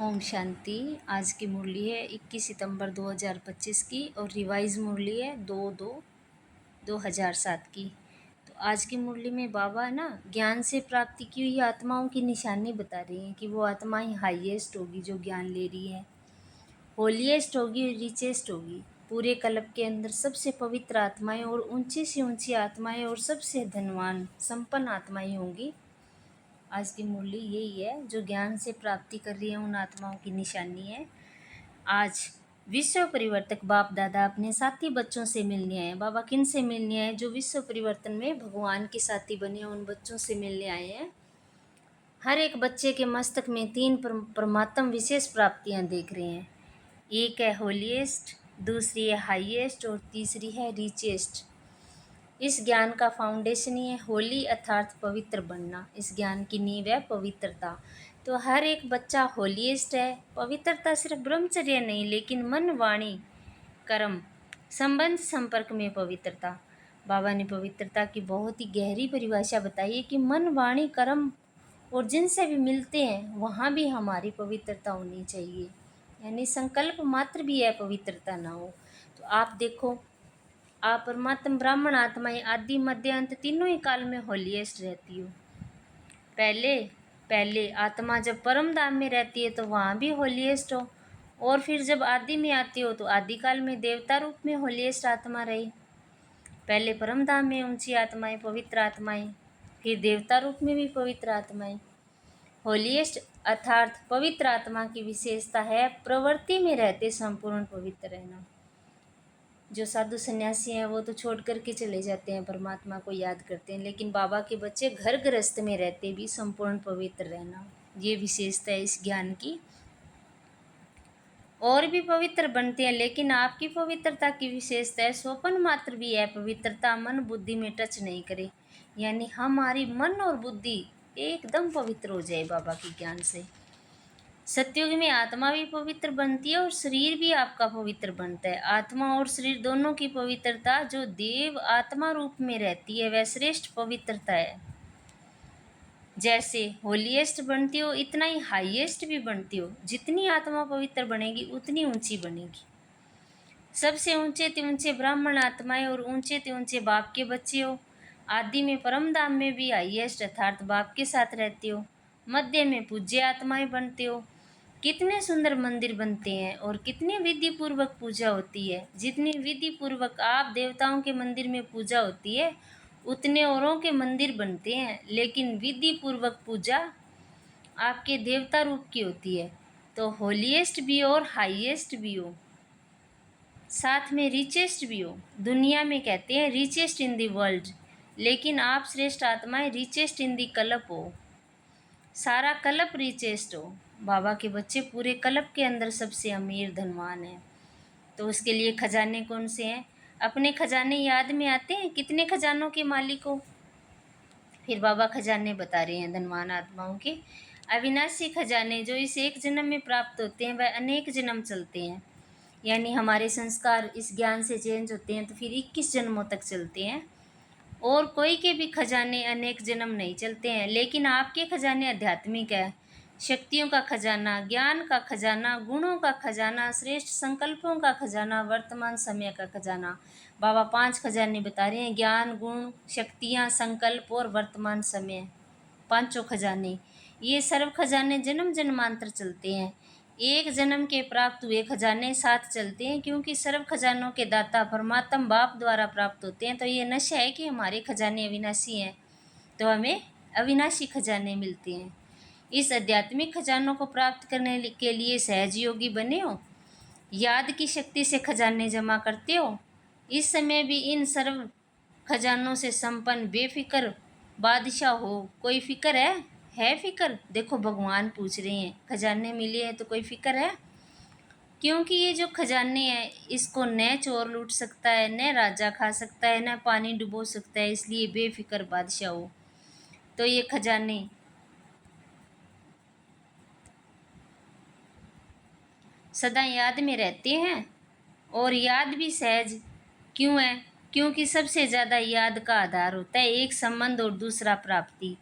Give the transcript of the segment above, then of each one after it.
ओम शांति। आज की मुरली है 21 सितंबर 2025 की और रिवाइज मुरली है 2/2/2007 की। तो आज की मुरली में बाबा ना ज्ञान से प्राप्ति की हुई आत्माओं की निशानी बता रही हैं कि वो आत्माएं हाईएस्ट होगी जो ज्ञान ले रही है, होलीएस्ट होगी, रिचेस्ट होगी। पूरे कल्प के अंदर सबसे पवित्र आत्माएं और ऊंची से ऊंची आत्माएं और सबसे धनवान संपन्न आत्माएं होंगी। आज की मुरली यही है, जो ज्ञान से प्राप्ति कर रही है उन आत्माओं की निशानी है। आज विश्व परिवर्तक बाप दादा अपने साथी बच्चों से मिलने आए। बाबा किन से मिलने आए? जो विश्व परिवर्तन में भगवान के साथी बने उन बच्चों से मिलने आए हैं। हर एक बच्चे के मस्तक में 3 परमात्म विशेष प्राप्तियां देख रहे हैं। एक है होलीएस्ट, दूसरी है हाईएस्ट और तीसरी है रिचेस्ट। इस ज्ञान का फाउंडेशन ही है होली अर्थात पवित्र बनना। इस ज्ञान की नींव है पवित्रता। तो हर एक बच्चा होलीएस्ट है। पवित्रता सिर्फ ब्रह्मचर्य नहीं, लेकिन मन, वाणी, कर्म, संबंध, संपर्क में पवित्रता। बाबा ने पवित्रता की बहुत ही गहरी परिभाषा बताई है कि मन, वाणी, कर्म और जिनसे भी मिलते हैं वहाँ भी हमारी पवित्रता होनी चाहिए, यानी संकल्प मात्र भी है पवित्रता ना हो। तो आप देखो, आप परमात्म ब्राह्मण आत्माएं आदि मध्य अंत तीनों ही काल में होलीएस्ट रहती हो। पहले पहले आत्मा जब परम धाम में रहती है तो वहाँ भी होलीएस्ट हो, और फिर जब आदि में आती हो तो आदि काल में देवता रूप में होलीएस्ट आत्मा रही। पहले परम धाम में ऊंची आत्माएं, पवित्र आत्माएं, फिर देवता रूप में भी पवित्र आत्माएं। होलीएस्ट अर्थात पवित्र आत्मा की विशेषता है प्रवृत्ति में रहते संपूर्ण पवित्र रहना। जो साधु सन्यासी हैं वो तो छोड़ करके चले जाते हैं, परमात्मा को याद करते हैं, लेकिन बाबा के बच्चे घर गृहस्थ में रहते भी संपूर्ण पवित्र रहना, ये विशेषता है इस ज्ञान की। और भी पवित्र बनते हैं, लेकिन आपकी पवित्रता की विशेषता है स्वपन मात्र भी है पवित्रता, मन बुद्धि में टच नहीं करे, यानी हमारी मन और बुद्धि एकदम पवित्र हो जाए बाबा के ज्ञान से। सतयुग में आत्मा भी पवित्र बनती है और शरीर भी आपका पवित्र बनता है। आत्मा और शरीर दोनों की पवित्रता जो देव आत्मा रूप में रहती है वह श्रेष्ठ पवित्रता है। जैसे होलीएस्ट बनती हो इतना ही हाईएस्ट भी बनती हो। जितनी आत्मा पवित्र बनेगी उतनी ऊंची बनेगी। सबसे ऊंचे ते ऊंचे ब्राह्मण आत्माएं और ऊंचे ते ऊंचे बाप के बच्चे हो। आदि में परम धाम में भी हाईएस्ट अर्थात बाप के साथ रहते हो। मध्य में पूज्य आत्माएं बनते हो। कितने सुंदर मंदिर बनते हैं और कितनी विधि पूर्वक पूजा होती है। जितनी विधि पूर्वक आप देवताओं के मंदिर में पूजा होती है उतने औरों के मंदिर बनते हैं, लेकिन विधि पूर्वक पूजा आपके देवता रूप की होती है। तो होलीएस्ट भी हो और हाईएस्ट भी हो, साथ में रिचेस्ट भी हो। दुनिया में कहते हैं रिचेस्ट इन दी वर्ल्ड, लेकिन आप श्रेष्ठ आत्माएं रिचेस्ट इन दी कल्प हो। सारा कल्प रिचेस्ट हो। बाबा के बच्चे पूरे कल्प के अंदर सबसे अमीर धनवान हैं। तो उसके लिए खजाने कौन से हैं? अपने खजाने याद में आते हैं? कितने खजानों के मालिक हो? फिर बाबा खजाने बता रहे हैं धनवान आत्माओं के। अविनाशी खजाने जो इस एक जन्म में प्राप्त होते हैं वह अनेक जन्म चलते हैं, यानी हमारे संस्कार इस ज्ञान से चेंज होते हैं तो फिर 21 जन्मों तक चलते हैं। और कोई के भी खजाने अनेक जन्म नहीं चलते हैं, लेकिन आपके खजाने आध्यात्मिक है। शक्तियों का खजाना, ज्ञान का खजाना, गुणों का खजाना, श्रेष्ठ संकल्पों का खजाना, वर्तमान समय का खजाना। बाबा 5 खजाने बता रहे हैं, ज्ञान, गुण, शक्तियाँ, संकल्प और वर्तमान समय। पांचों खजाने, ये सर्व खजाने जन्म जन्मांतर चलते हैं। एक जन्म के प्राप्त हुए खजाने साथ चलते हैं, क्योंकि सर्व खजानों के दाता परमात्म बाप द्वारा प्राप्त होते हैं। तो ये नशा है कि हमारे खजाने अविनाशी हैं, तो हमें अविनाशी खजाने मिलते हैं। इस आध्यात्मिक खजानों को प्राप्त करने के लिए सहज योगी बने हो, याद की शक्ति से खजाने जमा करते हो। इस समय भी इन सर्व खजानों से संपन्न बेफिक्र बादशाह हो। कोई फिक्र है फिक्र? देखो भगवान पूछ रहे हैं, खजाने मिले हैं तो कोई फिक्र है? क्योंकि ये जो खजाने हैं इसको न चोर लूट सकता है, न राजा खा सकता है, न पानी डुबो सकता है, इसलिए बेफिक्र बादशाह हो। तो ये खजाने सदा याद में रहते हैं, और याद भी सहज क्यों है? क्योंकि सबसे ज़्यादा याद का आधार होता है एक संबंध और दूसरा प्राप्ति।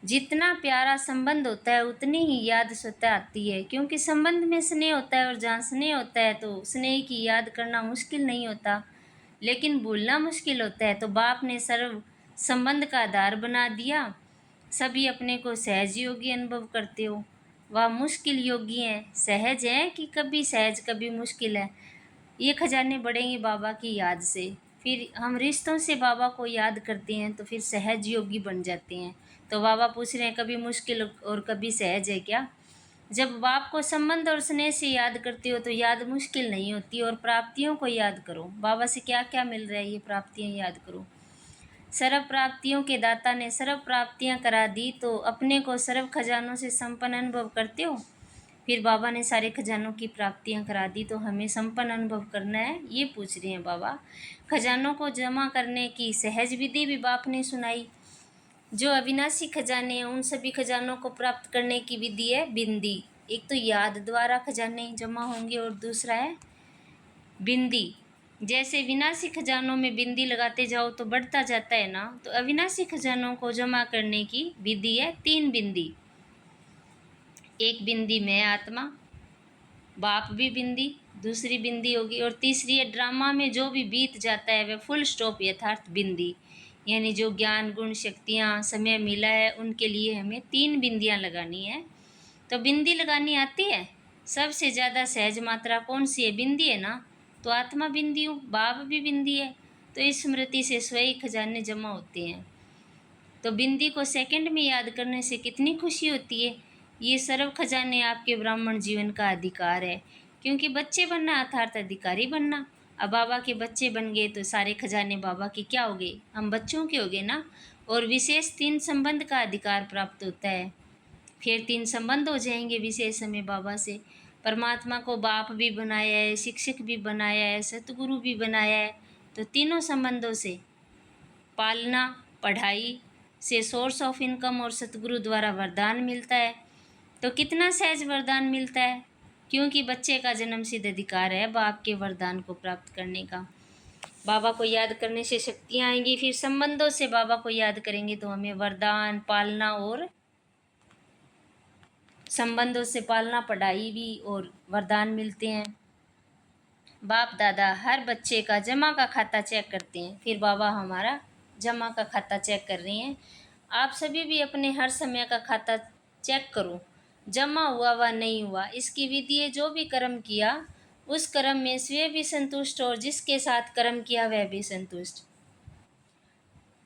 जितना प्यारा संबंध होता है उतनी ही याद स्वतः आती है, क्योंकि संबंध में स्नेह होता है और जहाँ स्नेह होता है तो स्नेह की याद करना मुश्किल नहीं होता, लेकिन भूलना मुश्किल होता है। तो बाप ने सर्व संबंध का आधार बना दिया। सभी अपने को सहज योगी अनुभव करते हो। वह मुश्किल योगी हैं, सहज हैं कि कभी सहज कभी मुश्किल है। ये खजाने बढ़ेंगे बाबा की याद से। फिर हम रिश्तों से बाबा को याद करते हैं तो फिर सहज योगी बन जाते हैं। तो बाबा पूछ रहे हैं कभी मुश्किल और कभी सहज है क्या? जब बाप को संबंध और स्नेह से याद करते हो तो याद मुश्किल नहीं होती। और प्राप्तियों को याद करो, बाबा से क्या क्या मिल रहा है ये प्राप्तियां याद करो। सर्व प्राप्तियों के दाता ने सर्व प्राप्तियां करा दी, तो अपने को सर्व खजानों से संपन्न अनुभव करते हो। फिर बाबा ने सारे खजानों की प्राप्तियां करा दी, तो हमें संपन्न अनुभव करना है, ये पूछ रहे हैं बाबा। खजानों को जमा करने की सहज विधि भी बाप ने सुनाई। जो अविनाशी खजाने हैं उन सभी खजानों को प्राप्त करने की विधि है बिंदी। एक तो याद द्वारा खजाने जमा होंगे और दूसरा है बिंदी। जैसे विनाशी खजानों में बिंदी लगाते जाओ तो बढ़ता जाता है ना, तो अविनाशी खजानों को जमा करने की विधि है 3 बिंदी। एक बिंदी मैं आत्मा, बाप भी बिंदी, दूसरी बिंदी होगी, और तीसरी है ड्रामा में जो भी बीत जाता है वह फुल स्टॉप यथार्थ बिंदी। यानी जो ज्ञान गुण शक्तियाँ समय मिला है उनके लिए हमें 3 बिंदियाँ लगानी है। तो बिंदी लगानी आती है। सबसे ज़्यादा सहज मात्रा कौन सी है? बिंदी है ना। तो आत्मा बिंदी हूँ, बाप भी बिंदी है, तो इस स्मृति से स्वयं खजाने जमा होते हैं। तो बिंदी को सेकंड में याद करने से कितनी खुशी होती है। ये सर्व खजाने आपके ब्राह्मण जीवन का अधिकार है, क्योंकि बच्चे बनना अर्थात अधिकारी बनना। अब बाबा के बच्चे बन गए तो सारे खजाने बाबा के क्या हो गए? हम बच्चों के हो गए ना। और विशेष 3 संबंध का अधिकार प्राप्त होता है। फिर 3 संबंध हो जाएंगे विशेष हमें बाबा से। परमात्मा को बाप भी बनाया है, शिक्षक भी बनाया है, सतगुरु भी बनाया है। तो तीनों संबंधों से पालना, पढ़ाई से सोर्स ऑफ इनकम और सतगुरु द्वारा वरदान मिलता है। तो कितना सहज वरदान मिलता है, क्योंकि बच्चे का जन्म सिद्ध अधिकार है बाप के वरदान को प्राप्त करने का। बाबा को याद करने से शक्तियाँ आएंगी। फिर संबंधों से बाबा को याद करेंगे तो हमें वरदान, पालना और संबंधों से पालना, पढ़ाई भी और वरदान मिलते हैं। बाप दादा हर बच्चे का जमा का खाता चेक करते हैं। फिर बाबा हमारा जमा का खाता चेक कर रहे हैं। आप सभी भी अपने हर समय का खाता चेक करो, जमा हुआ व नहीं हुआ। इसकी विधि है जो भी कर्म किया उस कर्म में स्वयं भी संतुष्ट और जिसके साथ कर्म किया वह भी संतुष्ट।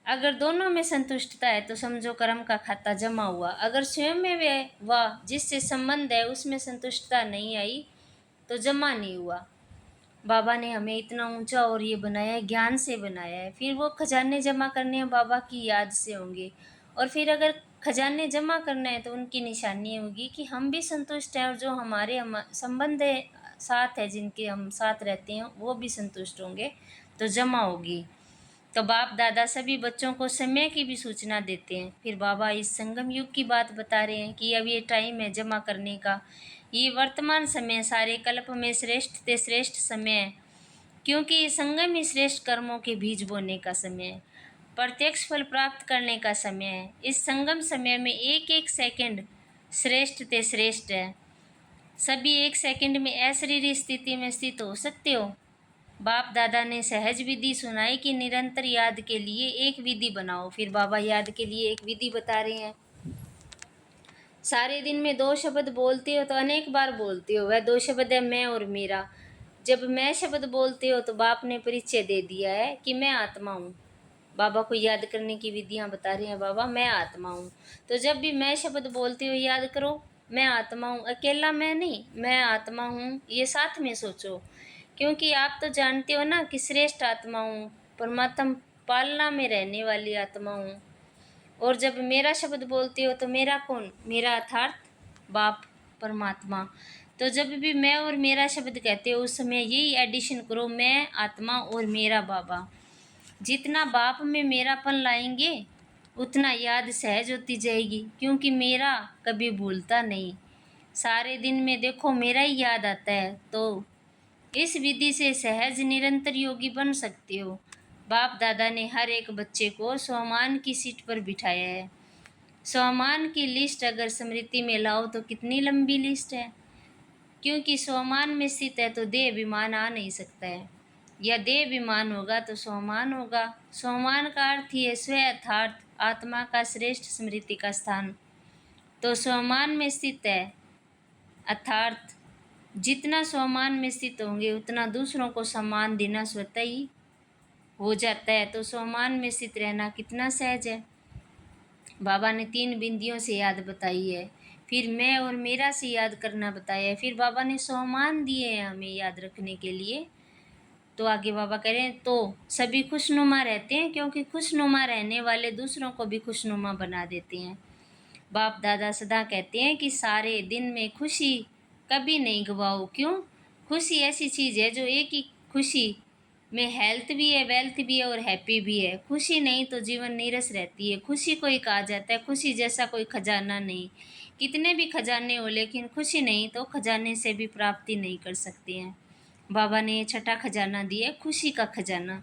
अगर दोनों में संतुष्टता है तो समझो कर्म का खाता जमा हुआ। अगर स्वयं में वह जिससे संबंध है उसमें संतुष्टता नहीं आई तो जमा नहीं हुआ। बाबा ने हमें इतना ऊंचा और ये बनाया है, ज्ञान से बनाया है। फिर वो खजाने जमा करने हैं बाबा की याद से होंगे। और फिर अगर खजाने जमा करना है तो उनकी निशानी होगी कि हम भी संतुष्ट हैं और जो हमारे संबंध है साथ है, जिनके हम साथ रहते हैं, वो भी संतुष्ट होंगे तो जमा होगी। तो बाप दादा सभी बच्चों को समय की भी सूचना देते हैं। फिर बाबा इस संगम युग की बात बता रहे हैं कि अब ये टाइम है जमा करने का। ये वर्तमान समय सारे कल्प में श्रेष्ठ से श्रेष्ठ समय है, क्योंकि ये संगम ही श्रेष्ठ कर्मों के बीज बोने का समय है, प्रत्यक्ष फल प्राप्त करने का समय है। इस संगम समय में एक एक सेकंड श्रेष्ठ से श्रेष्ठ है। सभी एक सेकंड में अशरीरी स्थिति में स्थित हो सकते हो। बाप दादा ने सहज विधि सुनाई कि निरंतर याद के लिए एक विधि बनाओ। फिर बाबा याद के लिए एक विधि बता रहे हैं। सारे दिन में 2 शब्द बोलते हो तो अनेक बार बोलते हो, वह 2 शब्द है मैं और मेरा। जब मैं शब्द बोलते हो तो बाप ने परिचय दे दिया है कि मैं आत्मा हूँ। बाबा को याद करने की विधियाँ बता रहे हैं बाबा, मैं आत्मा हूँ। तो जब भी मैं शब्द बोलते हो याद करो मैं आत्मा हूँ, अकेला मैं नहीं, मैं आत्मा हूँ, ये साथ में सोचो। क्योंकि आप तो जानते हो ना कि श्रेष्ठ आत्मा हूँ, परमात्मा पालना में रहने वाली आत्मा हूँ। और जब मेरा शब्द बोलते हो तो मेरा कौन? मेरा अर्थात बाप परमात्मा। तो जब भी मैं और मेरा शब्द कहते हो उस समय यही एडिशन करो, मैं आत्मा और मेरा बाबा। जितना बाप में मेरापन लाएंगे उतना याद सहज होती जाएगी, क्योंकि मेरा कभी भूलता नहीं। सारे दिन में देखो मेरा ही याद आता है। तो इस विधि से सहज निरंतर योगी बन सकते हो। बाप दादा ने हर एक बच्चे को स्वमान की सीट पर बिठाया है। स्वमान की लिस्ट अगर स्मृति में लाओ तो कितनी लंबी लिस्ट है, क्योंकि स्वमान में स्थित है तो देह अभिमान आ नहीं सकता है, या देह अभिमान होगा तो स्वमान होगा। स्वमान का अर्थ ही है स्व यथार्थ आत्मा का श्रेष्ठ स्मृति का स्थान। तो स्वमान में स्थित है अर्थात जितना स्वमान में स्थित होंगे उतना दूसरों को सम्मान देना स्वतः ही हो जाता है। तो स्वमान में स्थित रहना कितना सहज है। बाबा ने 3 बिंदियों से याद बताई है, फिर मैं और मेरा से याद करना बताया है, फिर बाबा ने स्वमान दिए हैं हमें याद रखने के लिए। तो आगे बाबा कह रहे हैं तो सभी खुशनुमा रहते हैं, क्योंकि खुशनुमा रहने वाले दूसरों को भी खुशनुमा बना देते हैं। बाप दादा सदा कहते हैं कि सारे दिन में खुशी कभी नहीं गवाओ। क्यों? खुशी ऐसी चीज़ है जो एक ही खुशी में हेल्थ भी है, वेल्थ भी है और हैप्पी भी है। खुशी नहीं तो जीवन नीरस रहती है। खुशी को ही कहा जाता है खुशी जैसा कोई खजाना नहीं। कितने भी खजाने हो लेकिन खुशी नहीं तो खजाने से भी प्राप्ति नहीं कर सकते हैं। बाबा ने ये छठा खजाना दिया है, खुशी का खजाना।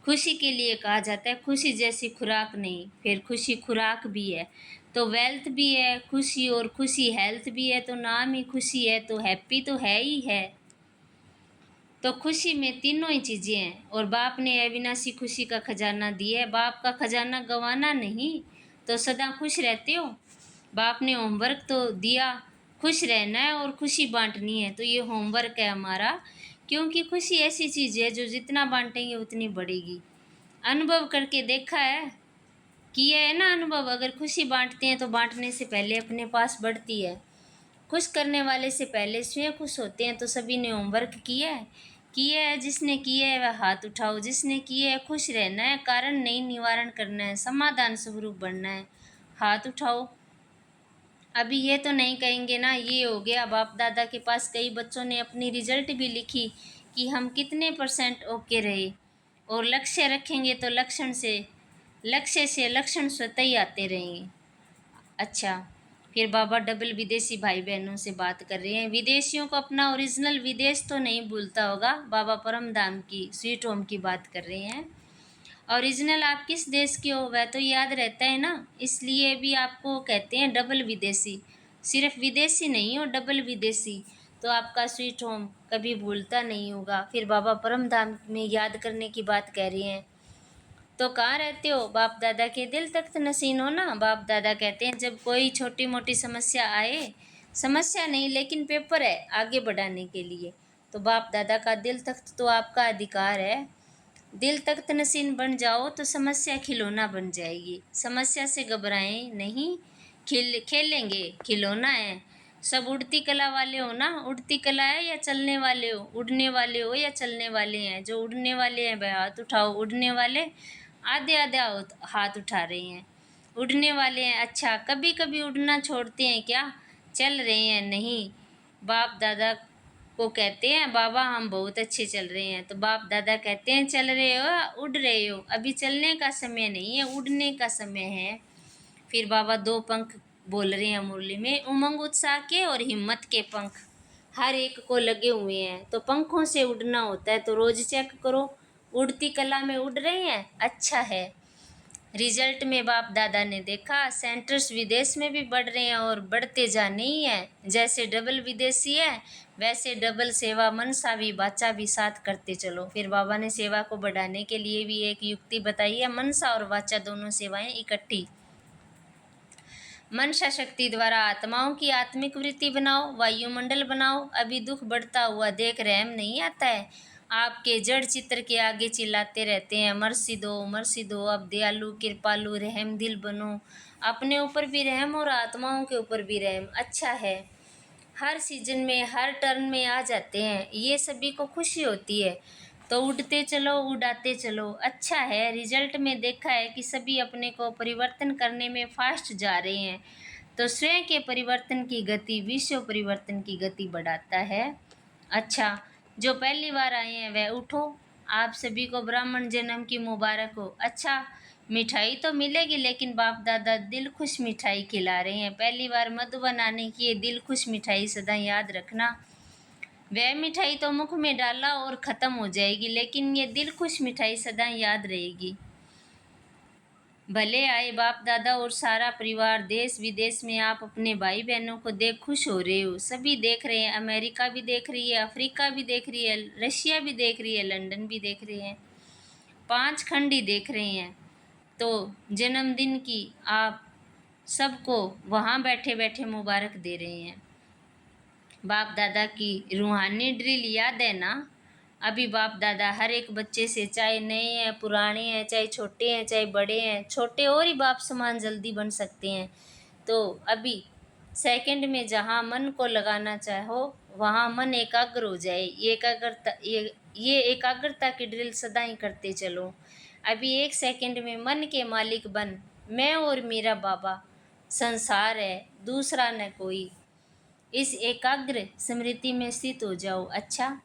खुशी के लिए कहा जाता है खुशी जैसी खुराक नहीं, फिर खुशी खुराक भी है तो वेल्थ भी है खुशी, और खुशी हेल्थ भी है तो नाम ही खुशी है, तो हैप्पी तो है ही है। तो खुशी में तीनों ही चीज़ें हैं और बाप ने अविनाशी खुशी का खजाना दिया है। बाप का खजाना गंवाना नहीं तो सदा खुश रहते हो। बाप ने होमवर्क तो दिया, खुश रहना है और खुशी बांटनी है, तो ये होमवर्क है हमारा। क्योंकि खुशी ऐसी चीज़ है जो जितना बांटेंगे उतनी बढ़ेगी। अनुभव करके देखा है, किया है ना अनुभव। अगर खुशी बांटते हैं तो बांटने से पहले अपने पास बढ़ती है। खुश करने वाले से पहले स्वयं खुश होते हैं। तो सभी ने होमवर्क किया है, किया है। जिसने किया है वह हाथ उठाओ। जिसने किया है खुश रहना है, कारण नहीं निवारण करना है, समाधान स्वरूप बनना है, हाथ उठाओ। अभी ये तो नहीं कहेंगे ना ये हो गया। बाप दादा के पास कई बच्चों ने अपनी रिजल्ट भी लिखी कि हम कितने % ओके रहे, और लक्ष्य रखेंगे तो लक्ष्य से लक्षण स्वतः ही आते रहेंगे। अच्छा, फिर बाबा डबल विदेशी भाई बहनों से बात कर रहे हैं। विदेशियों को अपना ओरिजिनल विदेश तो नहीं भूलता होगा। बाबा परम धाम की स्वीट होम की बात कर रहे हैं। ओरिजिनल आप किस देश के हो वह तो याद रहता है ना, इसलिए भी आपको कहते हैं डबल विदेशी। सिर्फ विदेशी नहीं हो, डबल विदेशी, तो आपका स्वीट होम कभी भूलता नहीं होगा। फिर बाबा परम धाम में याद करने की बात कह रहे हैं। तो कहाँ रहते हो? बाप दादा के दिल तख्त नसीन हो ना। बाप दादा कहते हैं जब कोई छोटी मोटी समस्या आए, समस्या नहीं लेकिन पेपर है आगे बढ़ाने के लिए, तो बाप दादा का दिल तख्त तो आपका अधिकार है। दिल तख्त नसीन बन जाओ तो समस्या खिलौना बन जाएगी। समस्या से घबराएं नहीं, खेलेंगे, खिलौना है। सब उड़ती कला वाले हो ना। उड़ती कला है या चलने वाले हो? उड़ने वाले हो या चलने वाले हैं? जो उड़ने वाले हैं वह हाथ उठाओ। उड़ने वाले आधे आधे हाथ उठा रहे हैं। उड़ने वाले हैं। अच्छा, कभी कभी उड़ना छोड़ते हैं क्या? चल रहे हैं? नहीं। बाप दादा को कहते हैं बाबा हम बहुत अच्छे चल रहे हैं, तो बाप दादा कहते हैं चल रहे हो, उड़ रहे हो, अभी चलने का समय नहीं है, उड़ने का समय है। फिर बाबा 2 पंख बोल रहे हैं मुरली में, उमंग उत्साह के और हिम्मत के पंख हर एक को लगे हुए हैं। तो पंखों से उड़ना होता है, तो रोज चेक करो उड़ती कला में उड़ रहे हैं। अच्छा है। रिजल्ट में बाप दादा ने देखा सेंटर्स विदेश में भी बढ़ रहे हैं और बढ़ते जाने ही हैं। जैसे डबल विदेशी है वैसे डबल सेवा मनसा भी बाचा भी साथ करते चलो। फिर बाबा ने सेवा को बढ़ाने के लिए भी एक युक्ति बताई है, मनसा और वाचा दोनों सेवाएं इकट्ठी। मनसा शक्ति द्वारा आत्माओं की आत्मिक वृत्ति बनाओ, वायुमंडल बनाओ। अभी दुख बढ़ता हुआ देख रहम नहीं आता है, आपके जड़ चित्र के आगे चिल्लाते रहते हैं मर्सी दो, अब दयालु कृपालु रहम दिल बनो। अपने ऊपर भी रहम और आत्माओं के ऊपर भी रहम। अच्छा है, हर सीजन में हर टर्न में आ जाते हैं, ये सभी को खुशी होती है। तो उड़ते चलो उड़ाते चलो। अच्छा है, रिजल्ट में देखा है कि सभी अपने को परिवर्तन करने में फास्ट जा रहे हैं। तो स्वयं के परिवर्तन की गति विश्व परिवर्तन की गति बढ़ाता है। अच्छा, जो पहली बार आए हैं वह उठो, आप सभी को ब्राह्मण जन्म की मुबारक हो। अच्छा, मिठाई तो मिलेगी लेकिन बाप दादा दिल खुश मिठाई खिला रहे हैं। पहली बार मधुबन आने की ये दिल खुश मिठाई सदा याद रखना। वह मिठाई तो मुख में डाला और ख़त्म हो जाएगी, लेकिन ये दिल खुश मिठाई सदा याद रहेगी। भले आए बाप दादा और सारा परिवार। देश विदेश में आप अपने भाई बहनों को देख खुश हो रहे हो। सभी देख रहे हैं, अमेरिका भी देख रही है, अफ्रीका भी देख रही है, रशिया भी देख रही है, लंदन भी देख रहे हैं, 5 खंड ही देख रहे हैं। तो जन्मदिन की आप सबको वहाँ बैठे बैठे मुबारक दे रहे हैं। बाप दादा की रूहानी ड्रिल याद है ना? अभी बाप दादा हर एक बच्चे से, चाहे नए हैं पुराने हैं, चाहे छोटे हैं चाहे बड़े हैं, छोटे और ही बाप समान जल्दी बन सकते हैं। तो अभी सेकंड में जहाँ मन को लगाना चाहो वहाँ मन एकाग्र हो जाए। ये एकाग्रता की ड्रिल सदा ही करते चलो। अभी 1 सेकंड में मन के मालिक बन। मैं और मेरा बाबा संसार है, दूसरा न कोई। इस एकाग्र स्मृति में स्थित हो जाओ। अच्छा,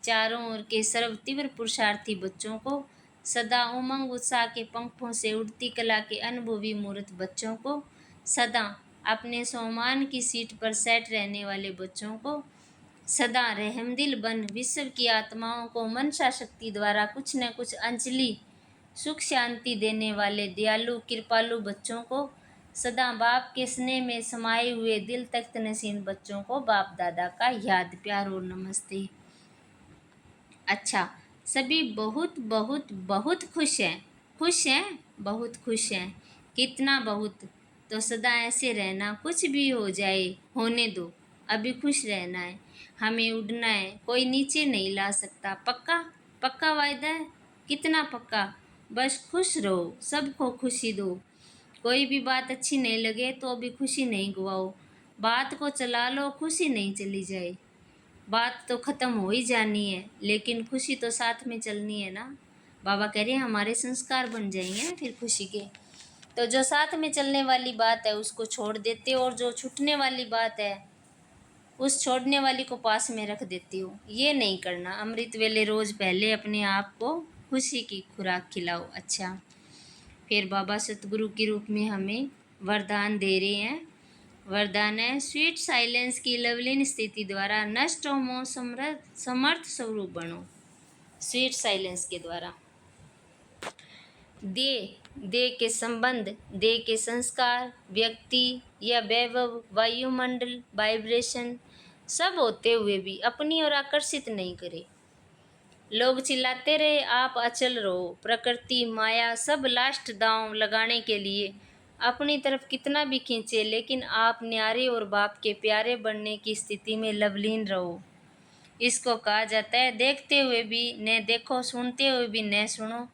चारों ओर के सर्व तीव्र पुरुषार्थी बच्चों को, सदा उमंग उत्साह के पंखों से उड़ती कला के अनुभवी मूर्त बच्चों को, सदा अपने सम्मान की सीट पर सेट रहने वाले बच्चों को, सदा रहमदिल बन विश्व की आत्माओं को मनसा शक्ति द्वारा कुछ न कुछ अंजलि सुख शांति देने वाले दयालु कृपालु बच्चों को, सदा बाप के स्नेह में समाये हुए दिल तख्त नसीन बच्चों को बाप दादा का याद, प्यार और नमस्ते। अच्छा, सभी बहुत बहुत बहुत खुश हैं। खुश हैं, बहुत खुश हैं। कितना बहुत? तो सदा ऐसे रहना, कुछ भी हो जाए होने दो, अभी खुश रहना है। हमें उड़ना है, कोई नीचे नहीं ला सकता। पक्का? पक्का वायदा है? कितना पक्का? बस खुश रहो, सबको खुशी दो। कोई भी बात अच्छी नहीं लगे तो अभी खुशी नहीं गवाओ। बात को चला लो, खुशी नहीं चली जाए। बात तो ख़त्म हो ही जानी है, लेकिन खुशी तो साथ में चलनी है ना। बाबा कह रहे हैं हमारे संस्कार बन जाएंगे फिर खुशी के। तो जो साथ में चलने वाली बात है उसको छोड़ देते हो, और जो छूटने वाली बात है उस छोड़ने वाली को पास में रख देती हो। ये नहीं करना। अमृत वेले रोज़ पहले अपने आप को खुशी की खुराक खिलाओ। अच्छा, फिर बाबा सतगुरु के रूप में हमें वरदान दे रहे हैं। वरदान है, स्वीट साइलेंस की लवलीन स्थिति द्वारा नष्ट हो मोह समर्थ स्वरूप बनो। स्वीट साइलेंस के द्वारा दे के संबंध, दे के संस्कार, व्यक्ति या वैभव, वायुमंडल, वाइब्रेशन सब होते हुए भी अपनी ओर आकर्षित नहीं करे। लोग चिल्लाते रहे, आप अचल रहो। प्रकृति माया सब लास्ट दांव लगाने के लिए अपनी तरफ कितना भी खींचे, लेकिन आप न्यारे और बाप के प्यारे बनने की स्थिति में लवलीन रहो। इसको कहा जाता है देखते हुए भी न देखो, सुनते हुए भी न सुनो।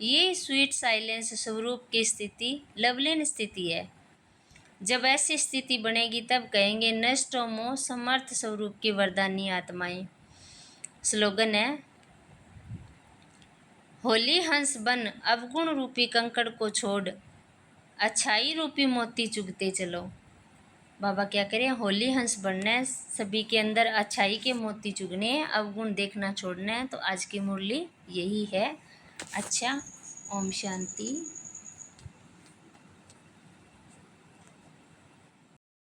ये स्वीट साइलेंस स्वरूप की स्थिति लवलीन स्थिति है। जब ऐसी स्थिति बनेगी तब कहेंगे नष्ट हो मोह समर्थ स्वरूप की वरदानी आत्माएं। स्लोगन है, होली हंस बन अवगुण रूपी कंकड़ को छोड़, अच्छाई रूपी मोती चुगते चलो। बाबा क्या करें, होली हंस बनना है, सभी के अंदर अच्छाई के मोती चुगने हैं, अवगुण देखना छोड़ना है। तो आज की मुरली यही है। अच्छा, ओम शांति।